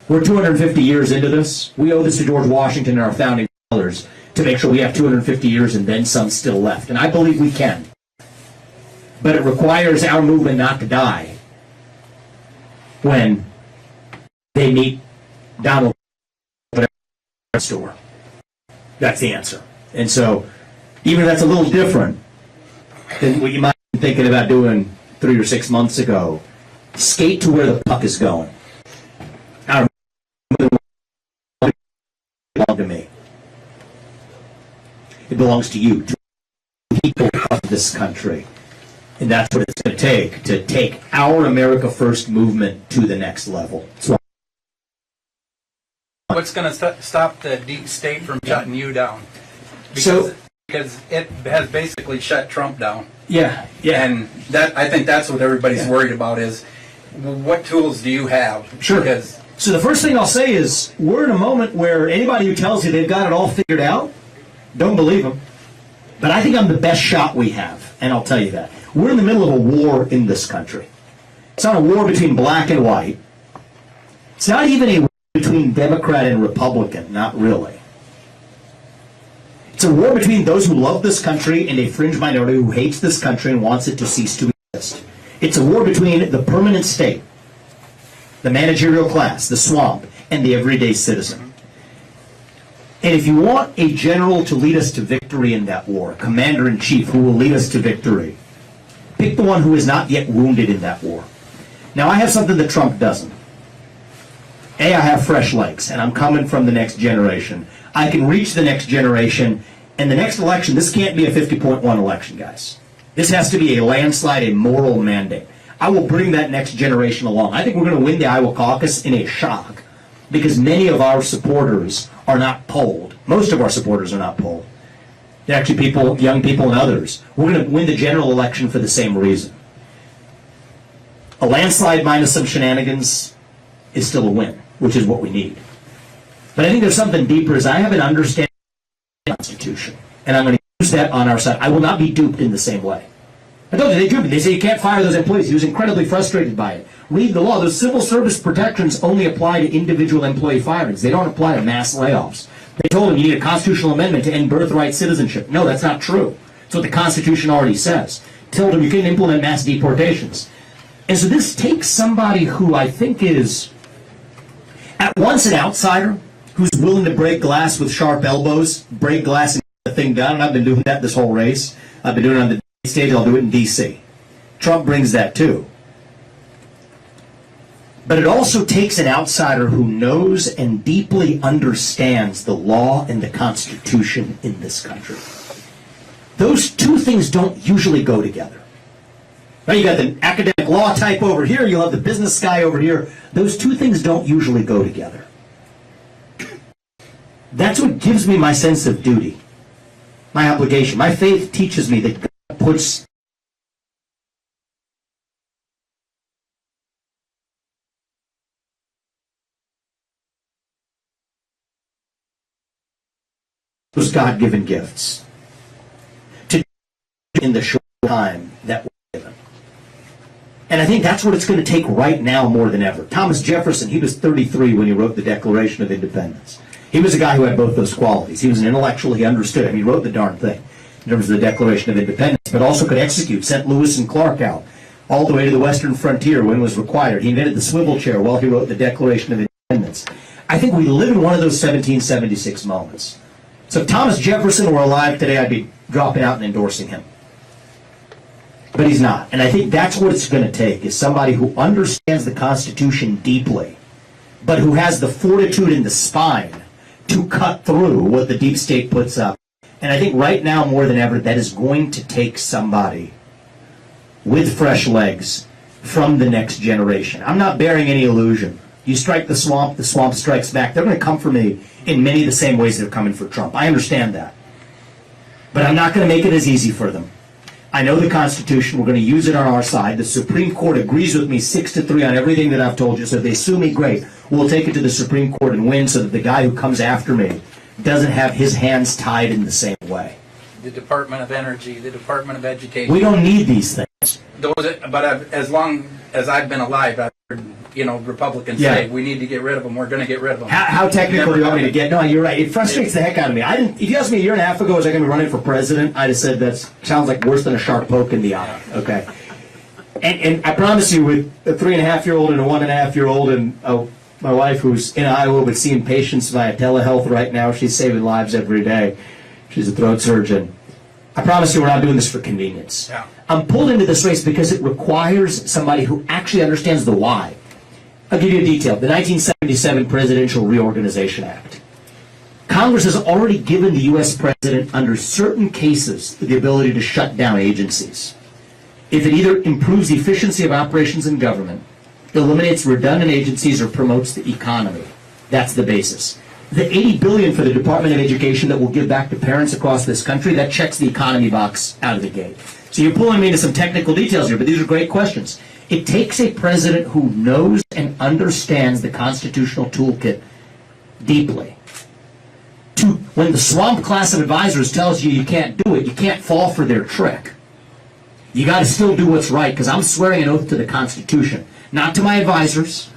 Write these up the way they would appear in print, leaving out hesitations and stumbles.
We're 250 years into this. We owe this to George Washington and our founding fathers to make sure we have 250 years and then some still left. And I believe we can. But it requires our movement not to die when they meet Donald Trump at a store. That's the answer. And so, even if that's a little different than what you might have been thinking about doing 3 or 6 months ago, skate to where the puck is going. Our movement belongs to me. It belongs to you, to the people of this country. And that's what it's going to take our America First movement to the next level. So what's going to stop the deep state from shutting you down? Because it has basically shut Trump down. Yeah. And that, I think that's what everybody's worried about is, what tools do you have? Sure. Because so the first thing I'll say is, we're in a moment where anybody who tells you they've got it all figured out, don't believe them. But I think I'm the best shot we have, and I'll tell you that. We're in the middle of a war in this country. It's not a war between black and white. It's not even a war between Democrat and Republican, not really. It's a war between those who love this country and a fringe minority who hates this country and wants it to cease to exist. It's a war between the permanent state, the managerial class, the swamp, and the everyday citizen. And if you want a general to lead us to victory in that war, commander-in-chief who will lead us to victory, pick the one who is not yet wounded in that war. Now, I have something that Trump doesn't. A, I have fresh legs, and I'm coming from the next generation. I can reach the next generation, and the next election, this can't be a 50.1 election, guys. This has to be a landslide, a moral mandate. I will bring that next generation along. I think we're going to win the Iowa caucus in a shock, because many of our supporters are not polled. Most of our supporters are not polled. They're actually people, young people and others. We're going to win the general election for the same reason. A landslide minus some shenanigans is still a win, which is what we need. But I think there's something deeper, is I have an understanding of the Constitution, and I'm going to use that on our side. I will not be duped in the same way. I told you, they duped me. They say you can't fire those employees. He was incredibly frustrated by it. Read the law. Those civil service protections only apply to individual employee firings. They don't apply to mass layoffs. They told him you need a constitutional amendment to end birthright citizenship. No, that's not true. That's what the Constitution already says. Told him you can implement mass deportations. And so this takes somebody who I think is at once an outsider, who's willing to break glass with sharp elbows, break glass and get the thing done. And I've been doing that this whole race. I've been doing it on the stage. I'll do it in D.C. Trump brings that too. But it also takes an outsider who knows and deeply understands the law and the Constitution in this country. Those two things don't usually go together. Now you got the academic law type over here, you'll have the business guy over here. Those two things don't usually go together. That's what gives me my sense of duty, my obligation. My faith teaches me that God puts those God-given gifts to in the short time that we're given. And I think that's what it's going to take right now more than ever. Thomas Jefferson, he was 33 when he wrote the Declaration of Independence. He was a guy who had both those qualities. He was an intellectual, he understood it. He wrote the darn thing in terms of the Declaration of Independence, but also could execute, sent Lewis and Clark out all the way to the western frontier when it was required. He invented the swivel chair while he wrote the Declaration of Independence. I think we live in one of those 1776 moments. So if Thomas Jefferson were alive today, I'd be dropping out and endorsing him. But he's not. And I think that's what it's going to take, is somebody who understands the Constitution deeply, but who has the fortitude and the spine to cut through what the deep state puts up. And I think right now, more than ever, that is going to take somebody with fresh legs from the next generation. I'm not bearing any illusion. You strike the swamp strikes back. They're going to come for me in many of the same ways they're coming for Trump. I understand that. But I'm not going to make it as easy for them. I know the Constitution. We're going to use it on our side. The Supreme Court agrees with me 6-3 on everything that I've told you. So if they sue me, great. We'll take it to the Supreme Court and win so that the guy who comes after me doesn't have his hands tied in the same way. The Department of Energy, the Department of Education. We don't need these things. But as long as I've been alive, I've heard, Republicans Yeah. say, we need to get rid of them, we're going to get rid of them. How technical do you want me to get? No, you're right. It frustrates the heck out of me. If you asked me a year and a half ago, was I going to be running for president? I'd have said that sounds like worse than a sharp poke in the eye. Okay. And I promise you, with a 3.5-year-old and a 1.5-year-old and my wife who's in Iowa but seeing patients via telehealth right now, she's saving lives every day. She's a throat surgeon. I promise you we're not doing this for convenience. Yeah. I'm pulled into this race because it requires somebody who actually understands the why. I'll give you a detail. The 1977 Presidential Reorganization Act. Congress has already given the U.S. President, under certain cases, the ability to shut down agencies. If it either improves the efficiency of operations in government, eliminates redundant agencies, or promotes the economy. That's the basis. The $80 billion for the Department of Education that we'll give back to parents across this country, that checks the economy box out of the gate. So you're pulling me into some technical details here, but these are great questions. It takes a president who knows and understands the constitutional toolkit deeply. When the swamp class of advisors tells you you can't do it, you can't fall for their trick. You got to still do what's right, because I'm swearing an oath to the Constitution. Not to my advisors,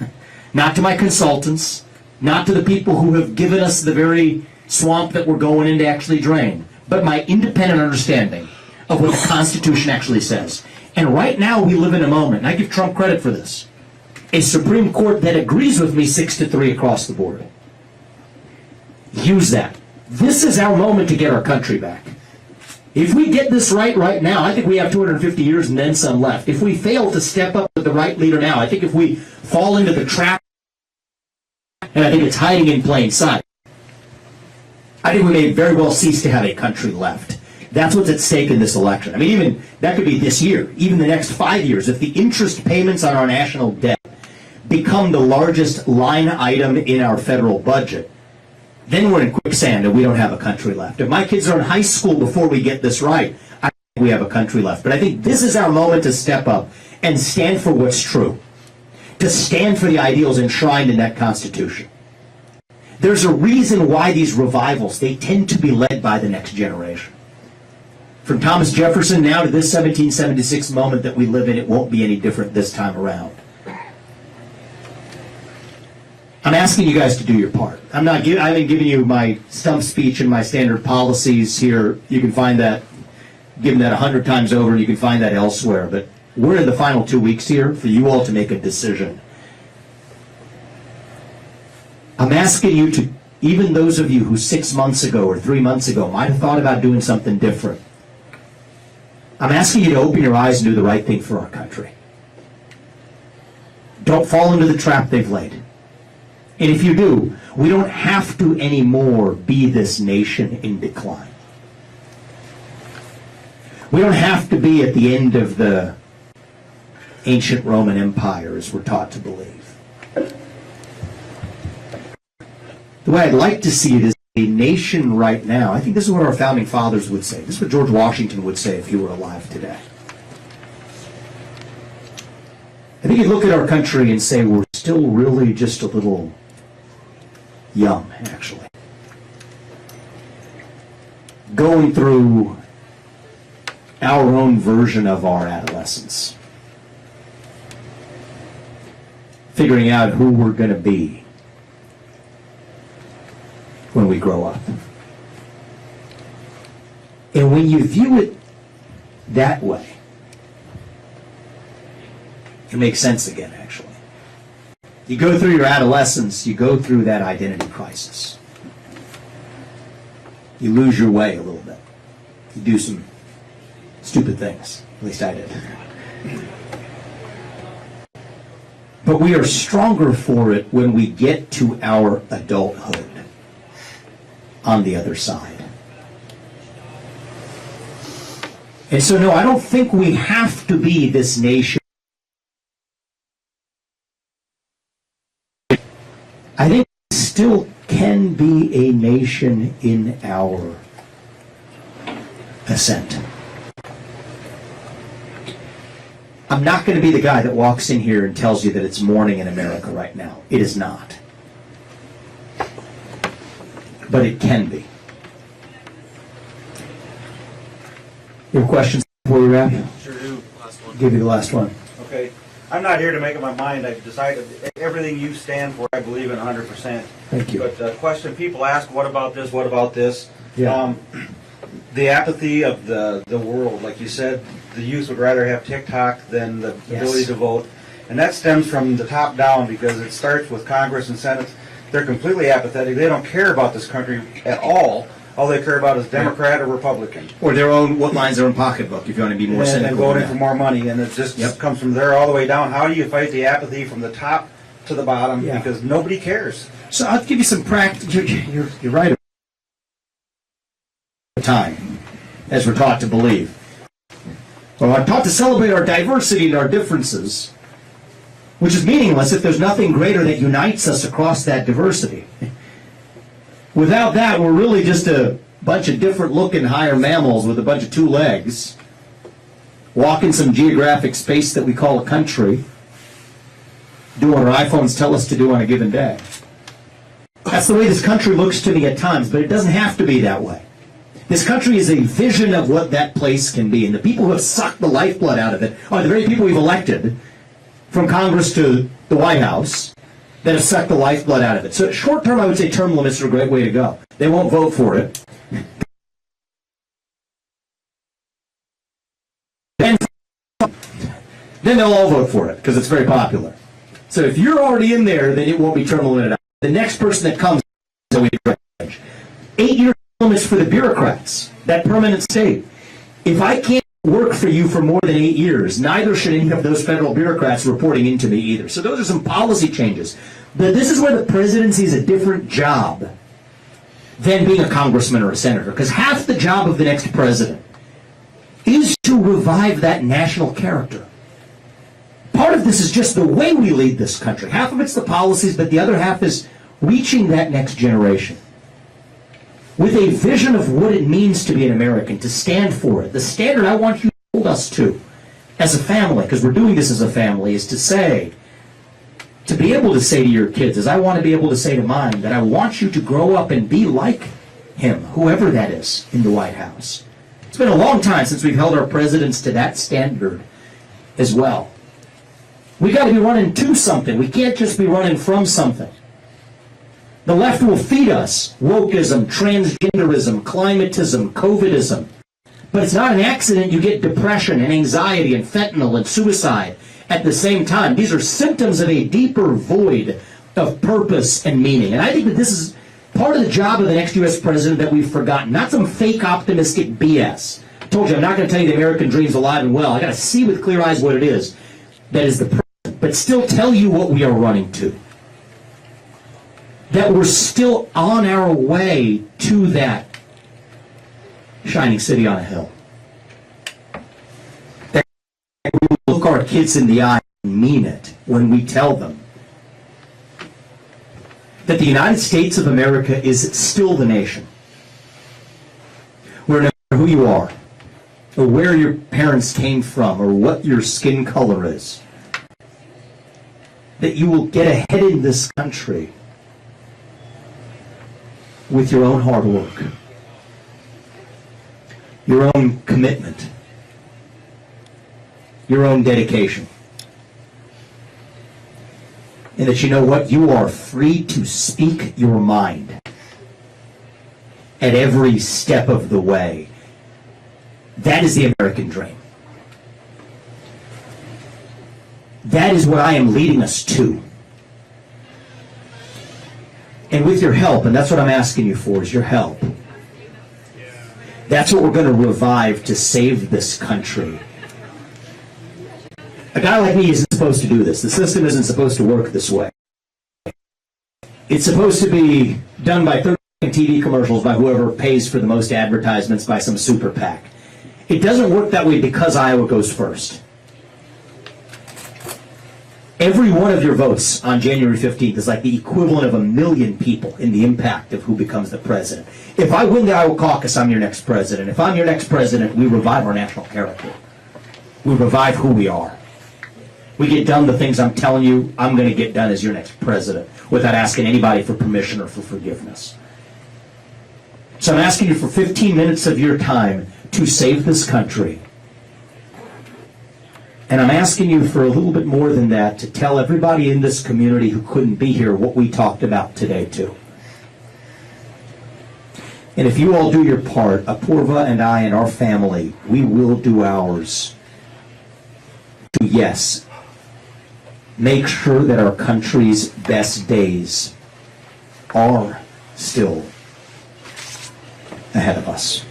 not to my consultants, not to the people who have given us the very swamp that we're going in to actually drain, but my independent understanding of what the Constitution actually says. And right now we live in a moment, and I give Trump credit for this, a Supreme Court that agrees with me 6-3 across the board. Use that. This is our moment to get our country back. If we get this right now, I think we have 250 years and then some left. If we fail to step up with the right leader now, I think if we fall into the trap, and I think it's hiding in plain sight, I think we may very well cease to have a country left. That's what's at stake in this election. I mean, even that could be this year, even the next 5 years. If the interest payments on our national debt become the largest line item in our federal budget, then we're in quicksand and we don't have a country left. If my kids are in high school before we get this right, I think we have a country left. But I think this is our moment to step up and stand for what's true, to stand for the ideals enshrined in that Constitution. There's a reason why these revivals, they tend to be led by the next generation. From Thomas Jefferson now to this 1776 moment that we live in, it won't be any different this time around. I'm asking you guys to do your part. I haven't given you my stump speech and my standard policies here. You can find that, given that 100 times over, and you can find that elsewhere. But we're in the final 2 weeks here for you all to make a decision. I'm asking you to, even those of you who 6 months ago or 3 months ago might have thought about doing something different, I'm asking you to open your eyes and do the right thing for our country. Don't fall into the trap they've laid. And if you do, we don't have to anymore be this nation in decline. We don't have to be at the end of the ancient Roman Empire, as we're taught to believe. The way I'd like to see it is a nation right now. I think this is what our founding fathers would say. This is what George Washington would say if he were alive today. I think he'd look at our country and say we're still really just a little young, actually. Going through our own version of our adolescence. Figuring out who we're going to be when we grow up. And when you view it that way, it makes sense again, actually. You go through your adolescence, you go through that identity crisis. You lose your way a little bit. You do some stupid things. At least I did. But we are stronger for it when we get to our adulthood on the other side. And so, no, I don't think we have to be this nation. I think we still can be a nation in our ascent. I'm not going to be the guy that walks in here and tells you that it's morning in America right now. It is not. But it can be. You have questions before we wrap? Sure do. Last one. Give you the last one. Okay. I'm not here to make up my mind. I've decided everything you stand for, I believe in 100%. Thank you. But the question people ask, what about this? What about this? Yeah. The apathy of the world, like you said, the youth would rather have TikTok than the ability to vote. And that stems from the top down because it starts with Congress and Senate. They're completely apathetic. They don't care about this country at all. All they care about is Democrat or Republican. Or their own, what lines are in pocketbook, if you want to be more cynical. And voting for more money. And it just comes from there all the way down. How do you fight the apathy from the top to the bottom? Yeah. Because nobody cares. So I'll give you some practical. You're right. Time, as we're taught to believe. Well, I'm taught to celebrate our diversity and our differences, which is meaningless if there's nothing greater that unites us across that diversity. Without that, we're really just a bunch of different-looking higher mammals with a bunch of two legs, walking some geographic space that we call a country, doing what our iPhones tell us to do on a given day. That's the way this country looks to me at times, but it doesn't have to be that way. This country is a vision of what that place can be, and the people who have sucked the lifeblood out of it are the very people we've elected, from Congress to the White House, that have sucked the lifeblood out of it. So short term, I would say term limits are a great way to go. They won't vote for it. Then they'll all vote for it, because it's very popular. So if you're already in there, then it won't be term limited. The next person that comes is a 8-year limits for the bureaucrats, that permanent state. If I can't work for you for more than 8 years, neither should any of those federal bureaucrats reporting into me either. So those are some policy changes. But this is where the presidency is a different job than being a congressman or a senator, because half the job of the next president is to revive that national character. Part of this is just the way we lead this country. Half of it's the policies, but the other half is reaching that next generation with a vision of what it means to be an American, to stand for it. The standard I want you to hold us to as a family, because we're doing this as a family, is to be able to say to your kids, as I want to be able to say to mine, that I want you to grow up and be like him, whoever that is, in the White House. It's been a long time since we've held our presidents to that standard as well. We got to be running to something. We can't just be running from something. The left will feed us wokeism, transgenderism, climatism, COVIDism. But it's not an accident you get depression and anxiety and fentanyl and suicide at the same time. These are symptoms of a deeper void of purpose and meaning. And I think that this is part of the job of the next U.S. president that we've forgotten. Not some fake optimistic BS. I told you, I'm not going to tell you the American dream's alive and well. I got to see with clear eyes what it is that is the present, but still tell you what we are running to. That we're still on our way to that shining city on a hill. That we will look our kids in the eye and mean it when we tell them that the United States of America is still the nation. Where no matter who you are, or where your parents came from, or what your skin color is, that you will get ahead in this country with your own hard work, your own commitment, your own dedication. And that you know what? You are free to speak your mind at every step of the way. That is the American dream. That is what I am leading us to. And with your help, and that's what I'm asking you for, is your help. That's what we're going to revive to save this country. A guy like me isn't supposed to do this. The system isn't supposed to work this way. It's supposed to be done by 30 TV commercials by whoever pays for the most advertisements by some super PAC. It doesn't work that way because Iowa goes first. Every one of your votes on January 15th is like the equivalent of 1 million people in the impact of who becomes the president. If I win the Iowa caucus, I'm your next president. If I'm your next president, we revive our national character. We revive who we are. We get done the things I'm telling you I'm going to get done as your next president without asking anybody for permission or for forgiveness. So I'm asking you for 15 minutes of your time to save this country And I'm asking you for a little bit more than that, to tell everybody in this community who couldn't be here what we talked about today too. And if you all do your part, Apurva and I and our family, we will do ours to, yes, make sure that our country's best days are still ahead of us.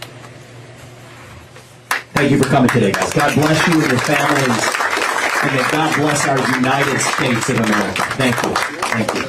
Thank you for coming today, guys. God bless you and your families, and that God bless our United States of America. Thank you. Thank you.